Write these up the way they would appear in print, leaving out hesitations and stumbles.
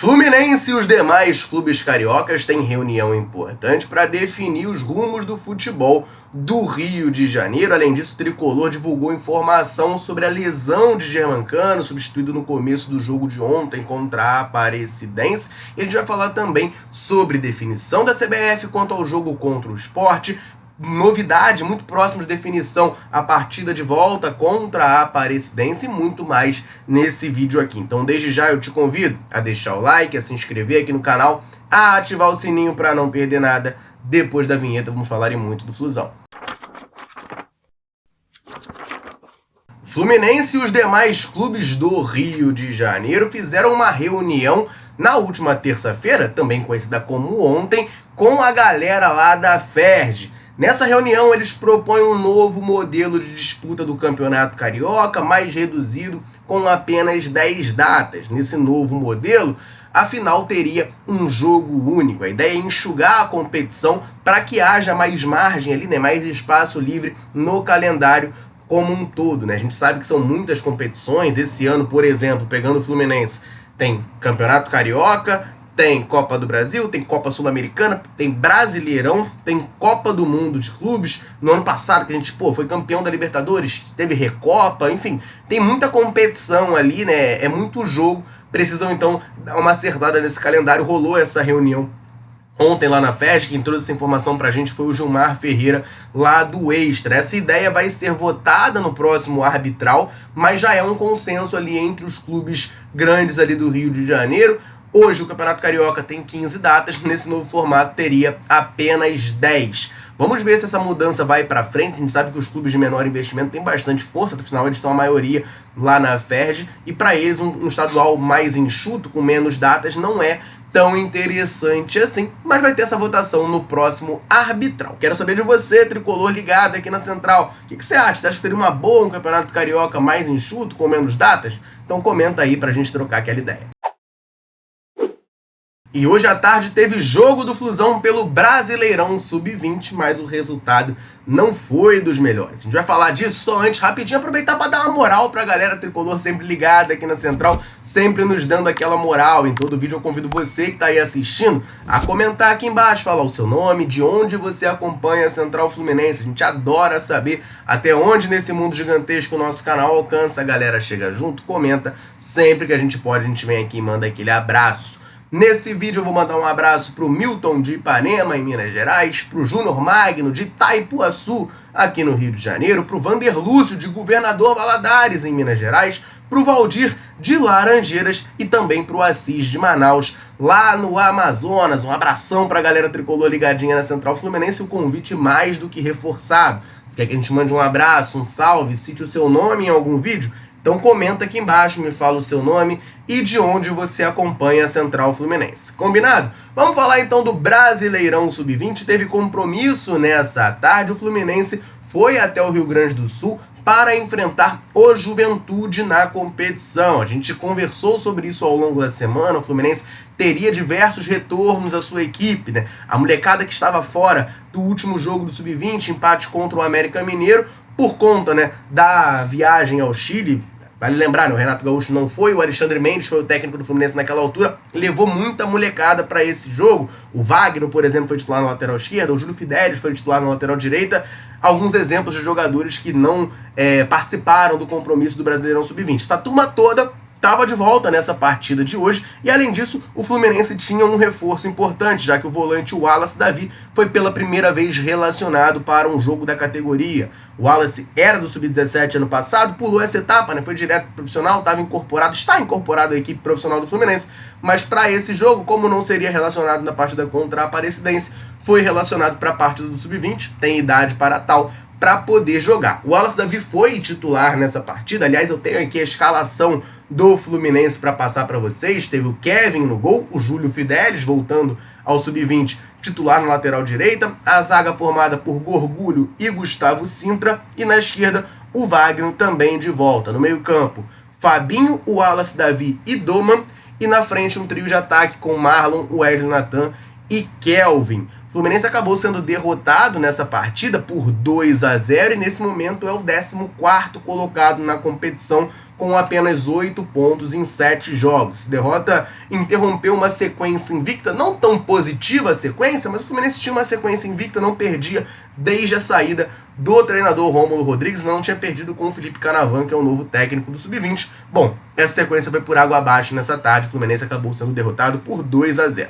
Fluminense e os demais clubes cariocas têm reunião importante para definir os rumos do futebol do Rio de Janeiro. Além disso, o Tricolor divulgou informação sobre a lesão de Germancano, substituído no começo do jogo de ontem contra a Aparecidense. E a gente vai falar também sobre definição da CBF quanto ao jogo contra o Sport. Novidade, muito próximo de definição, a partida de volta contra a Aparecidense e muito mais nesse vídeo aqui. Então, desde já eu te convido a deixar o like, a se inscrever aqui no canal, a ativar o sininho para não perder nada. Depois da vinheta vamos falar muito do Flusão. Fluminense e os demais clubes do Rio de Janeiro fizeram uma reunião na última terça-feira, também conhecida como ontem, com a galera lá da Ferj. Nessa reunião, eles propõem um novo modelo de disputa do Campeonato Carioca, mais reduzido, com apenas 10 datas. Nesse novo modelo, a final teria um jogo único. A ideia é enxugar a competição para que haja mais margem ali, mais espaço livre no calendário como um todo. A gente sabe que são muitas competições. Esse ano, por exemplo, pegando o Fluminense, tem Campeonato Carioca, tem Copa do Brasil, tem Copa Sul-Americana, tem Brasileirão, tem Copa do Mundo de clubes. No ano passado, que a gente foi campeão da Libertadores, teve Recopa, enfim, tem muita competição ali, é muito jogo. Precisam, então, dar uma acertada nesse calendário. Rolou essa reunião ontem lá na Ferj. Quem trouxe essa informação pra gente foi o Gilmar Ferreira, lá do Extra. Essa ideia vai ser votada no próximo arbitral, mas já é um consenso ali entre os clubes grandes ali do Rio de Janeiro. Hoje o Campeonato Carioca tem 15 datas, nesse novo formato teria apenas 10. Vamos ver se essa mudança vai para frente. A gente sabe que os clubes de menor investimento têm bastante força, afinal eles são a maioria lá na Ferj, e para eles um estadual mais enxuto, com menos datas, não é tão interessante assim, mas vai ter essa votação no próximo arbitral. Quero saber de você, tricolor ligado aqui na Central. O que você acha? Você acha que seria uma boa um Campeonato Carioca mais enxuto, com menos datas? Então comenta aí pra gente trocar aquela ideia. E hoje à tarde teve jogo do Flusão pelo Brasileirão Sub-20, mas o resultado não foi dos melhores. A gente vai falar disso só antes, rapidinho, aproveitar para dar uma moral pra galera tricolor sempre ligada aqui na Central, sempre nos dando aquela moral. Em todo vídeo eu convido você que tá aí assistindo a comentar aqui embaixo, falar o seu nome, de onde você acompanha a Central Fluminense. A gente adora saber até onde nesse mundo gigantesco o nosso canal alcança. A galera chega junto, comenta, sempre que a gente pode, a gente vem aqui e manda aquele abraço. Nesse vídeo eu vou mandar um abraço pro Milton de Ipanema, em Minas Gerais, pro Júnior Magno de Itaipuaçu, aqui no Rio de Janeiro, pro Vander Lúcio de Governador Valadares, em Minas Gerais, pro Valdir de Laranjeiras e também pro Assis de Manaus, lá no Amazonas. Um abração pra galera tricolor ligadinha na Central Fluminense, o convite mais do que reforçado. Se quer que a gente mande um abraço, um salve, cite o seu nome em algum vídeo? Então comenta aqui embaixo, me fala o seu nome e de onde você acompanha a Central Fluminense. Combinado? Vamos falar então do Brasileirão Sub-20. Teve compromisso nessa tarde. O Fluminense foi até o Rio Grande do Sul para enfrentar o Juventude na competição. A gente conversou sobre isso ao longo da semana. O Fluminense teria diversos retornos à sua equipe, A molecada que estava fora do último jogo do Sub-20, empate contra o América Mineiro, por conta da viagem ao Chile. Vale lembrar, o Renato Gaúcho não foi, o Alexandre Mendes foi o técnico do Fluminense naquela altura, levou muita molecada para esse jogo. O Wagner, por exemplo, foi titular na lateral esquerda, o Júlio Fidelis foi titular na lateral direita. Alguns exemplos de jogadores que não participaram do compromisso do Brasileirão Sub-20. Essa turma toda estava de volta nessa partida de hoje, e além disso, o Fluminense tinha um reforço importante, já que o volante Wallace Davi foi pela primeira vez relacionado para um jogo da categoria. O Wallace era do Sub-17 ano passado, pulou essa etapa, foi direto pro profissional, está incorporado à equipe profissional do Fluminense, mas para esse jogo, como não seria relacionado na partida contra a Aparecidense, foi relacionado para a partida do Sub-20, tem idade para tal, para poder jogar. O Wallace Davi foi titular nessa partida. Aliás, eu tenho aqui a escalação do Fluminense para passar para vocês. Teve o Kevin no gol, o Júlio Fidelis voltando ao Sub-20, titular na lateral direita, a zaga formada por Gorgulho e Gustavo Sintra, e na esquerda o Wagner também de volta. No meio campo, Fabinho, o Wallace Davi e Doman, e na frente um trio de ataque com Marlon, Wesley Nathan e Kelvin. O Fluminense acabou sendo derrotado nessa partida por 2-0 e nesse momento é o 14º colocado na competição com apenas 8 pontos em 7 jogos. A derrota interrompeu uma sequência invicta, não tão positiva a sequência, mas o Fluminense tinha uma sequência invicta, não perdia desde a saída do treinador Rômulo Rodrigues, não tinha perdido com o Felipe Canavan, que é o novo técnico do Sub-20. Bom, essa sequência foi por água abaixo nessa tarde, o Fluminense acabou sendo derrotado por 2-0.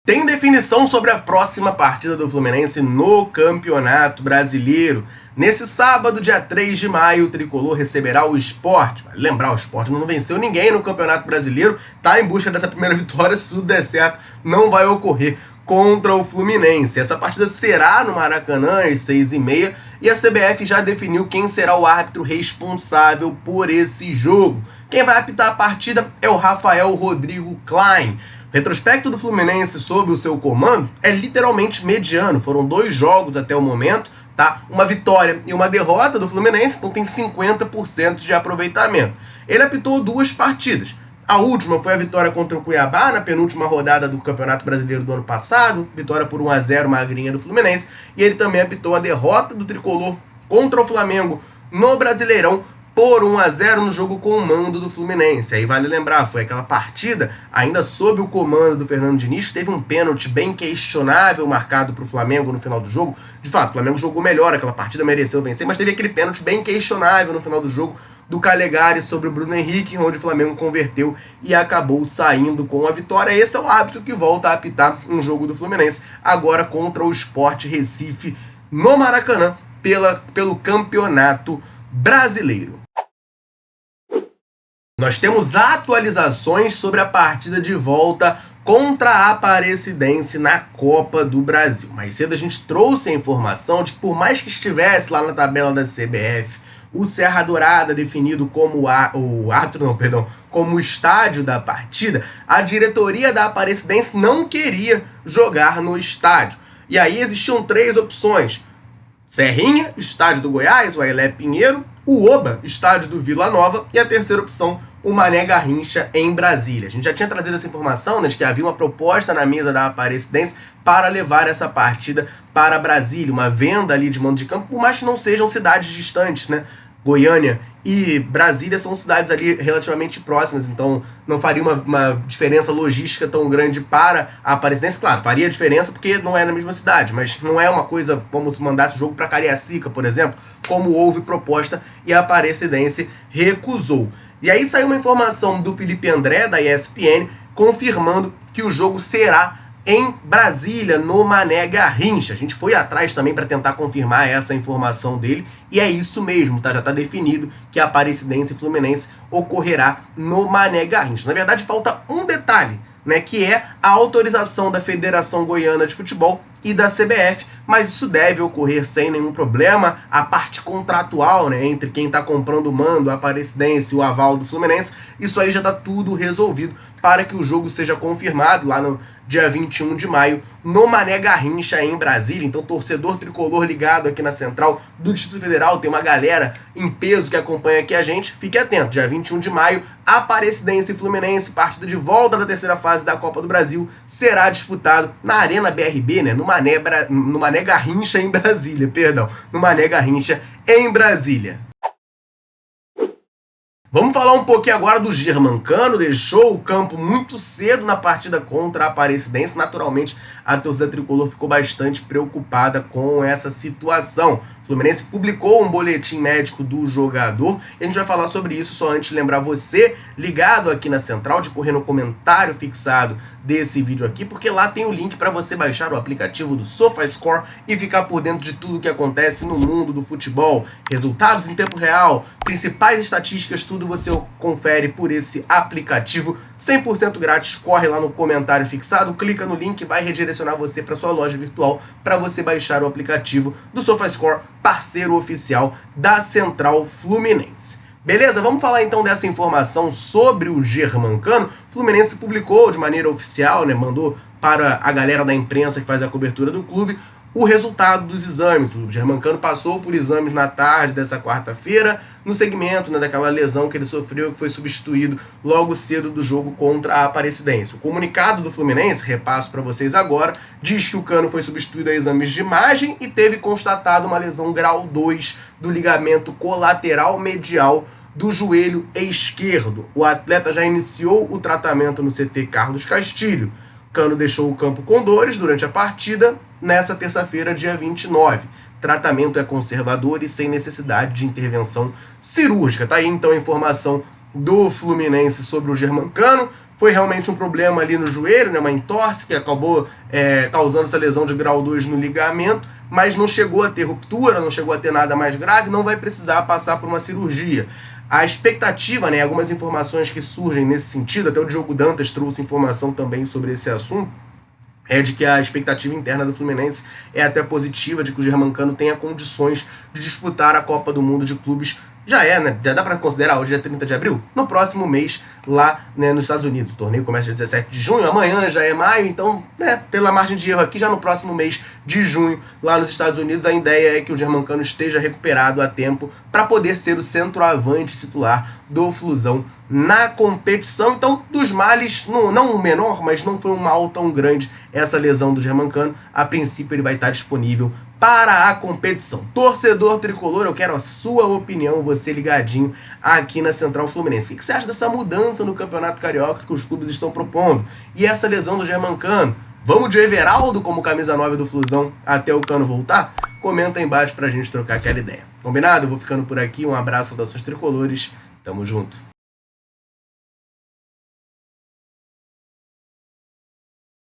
Tem definição sobre a próxima partida do Fluminense no Campeonato Brasileiro. Nesse sábado, dia 3 de maio, o Tricolor receberá o Sport. Vale lembrar, o Sport não venceu ninguém no Campeonato Brasileiro, tá em busca dessa primeira vitória, se tudo der certo, não vai ocorrer contra o Fluminense. Essa partida será no Maracanã às 6h30 e a CBF já definiu quem será o árbitro responsável por esse jogo. Quem vai apitar a partida é o Rafael Rodrigo Klein. O retrospecto do Fluminense sob o seu comando é literalmente mediano. Foram 2 jogos até o momento, tá? Uma vitória e uma derrota do Fluminense, então tem 50% de aproveitamento. Ele apitou 2 partidas. A última foi a vitória contra o Cuiabá, na penúltima rodada do Campeonato Brasileiro do ano passado, vitória por 1-0 magrinha do Fluminense, e ele também apitou a derrota do Tricolor contra o Flamengo no Brasileirão, por 1-0 no jogo com o mando do Fluminense. Aí vale lembrar, foi aquela partida, ainda sob o comando do Fernando Diniz, teve um pênalti bem questionável marcado para o Flamengo no final do jogo. De fato, o Flamengo jogou melhor, aquela partida mereceu vencer, mas teve aquele pênalti bem questionável no final do jogo do Calegari sobre o Bruno Henrique, onde o Flamengo converteu e acabou saindo com a vitória. Esse é o árbitro que volta a apitar um jogo do Fluminense, agora contra o Sport Recife no Maracanã, pelo Campeonato Brasileiro. Nós temos atualizações sobre a partida de volta contra a Aparecidense na Copa do Brasil. Mais cedo a gente trouxe a informação de que por mais que estivesse lá na tabela da CBF o Serra Dourada definido como como o estádio da partida, a diretoria da Aparecidense não queria jogar no estádio. E aí existiam 3 opções: Serrinha, estádio do Goiás, o Ailé Pinheiro; o Oba, estádio do Vila Nova; e a terceira opção, o Mané Garrincha, em Brasília. A gente já tinha trazido essa informação, né, de que havia uma proposta na mesa da Aparecidense para levar essa partida para Brasília, uma venda ali de mando de campo, por mais que não sejam cidades distantes, né? Goiânia e Brasília são cidades ali relativamente próximas, então não faria uma diferença logística tão grande para a Aparecidense. Claro, faria diferença porque não é na mesma cidade, mas não é uma coisa como se mandasse o jogo para Cariacica, por exemplo, como houve proposta e a Aparecidense recusou. E aí saiu uma informação do Felipe André, da ESPN, confirmando que o jogo será em Brasília, no Mané Garrincha. A gente foi atrás também para tentar confirmar essa informação dele, e é isso mesmo, tá? Já está definido que a Aparecidense e Fluminense ocorrerá no Mané Garrincha. Na verdade, falta um detalhe, né, que é a autorização da Federação Goiana de Futebol e da CBF, mas isso deve ocorrer sem nenhum problema. A parte contratual, né, entre quem está comprando o mando, a Aparecidense e o aval do Fluminense, isso aí já está tudo resolvido para que o jogo seja confirmado lá no dia 21 de maio, no Mané Garrincha, em Brasília. Então, torcedor tricolor ligado aqui na Central do Distrito Federal, tem uma galera em peso que acompanha aqui a gente, fique atento, dia 21 de maio, Aparecidense e Fluminense, partida de volta da terceira fase da Copa do Brasil, será disputado na Arena BRB, né, no Mané Garrincha, em Brasília, no Mané Garrincha, em Brasília. Vamos falar um pouquinho agora do Germancano, deixou o campo muito cedo na partida contra a Aparecidense. Naturalmente, a torcida tricolor ficou bastante preocupada com essa situação. O Fluminense publicou um boletim médico do jogador e a gente vai falar sobre isso, só antes de lembrar você, ligado aqui na Central, de correr no comentário fixado desse vídeo aqui, porque lá tem o link para você baixar o aplicativo do SofaScore e ficar por dentro de tudo que acontece no mundo do futebol. Resultados em tempo real, principais estatísticas, tudo você confere por esse aplicativo 100% grátis. Corre lá no comentário fixado, clica no link, vai redirecionar você para sua loja virtual para você baixar o aplicativo do SofaScore, parceiro oficial da Central Fluminense. Beleza? Vamos falar então dessa informação sobre o Germancano. O Fluminense publicou de maneira oficial, né, mandou para a galera da imprensa que faz a cobertura do clube, o resultado dos exames. O Germancano passou por exames na tarde dessa quarta-feira, no segmento, né, daquela lesão que ele sofreu, que foi substituído logo cedo do jogo contra a Aparecidense. O comunicado do Fluminense, repasso para vocês agora, diz que o Cano foi substituído a exames de imagem e teve constatado uma lesão grau 2 do ligamento colateral medial do joelho esquerdo. O atleta já iniciou o tratamento no CT Carlos Castilho. Cano deixou o campo com dores durante a partida nessa terça-feira, dia 29. Tratamento é conservador e sem necessidade de intervenção cirúrgica. Tá aí então a informação do Fluminense sobre o Germancano. Foi realmente um problema ali no joelho, né, uma entorse que acabou causando essa lesão de grau 2 no ligamento, mas não chegou a ter ruptura, não chegou a ter nada mais grave, não vai precisar passar por uma cirurgia. A expectativa, né, algumas informações que surgem nesse sentido, até o Diogo Dantas trouxe informação também sobre esse assunto, é de que a expectativa interna do Fluminense é até positiva, de que o Germancano tenha condições de disputar a Copa do Mundo de Clubes. Já né? Já dá para considerar hoje é 30 de abril? No próximo mês, lá, né, nos Estados Unidos. O torneio começa dia 17 de junho, amanhã já é maio, então, né, pela margem de erro aqui, já no próximo mês de junho, lá nos Estados Unidos, a ideia é que o Germancano esteja recuperado a tempo para poder ser o centroavante titular do Flusão na competição. Então, dos males, não o menor, mas não foi um mal tão grande essa lesão do Germancano. A princípio, ele vai estar disponível para a competição. Torcedor tricolor, eu quero a sua opinião, você ligadinho aqui na Central Fluminense. O que você acha dessa mudança no Campeonato Carioca que os clubes estão propondo? E essa lesão do Germancano? Vamos de Everaldo como camisa 9 do Flusão até o Cano voltar? Comenta aí embaixo pra gente trocar aquela ideia. Combinado? Eu vou ficando por aqui. Um abraço aos seus tricolores. Tamo junto.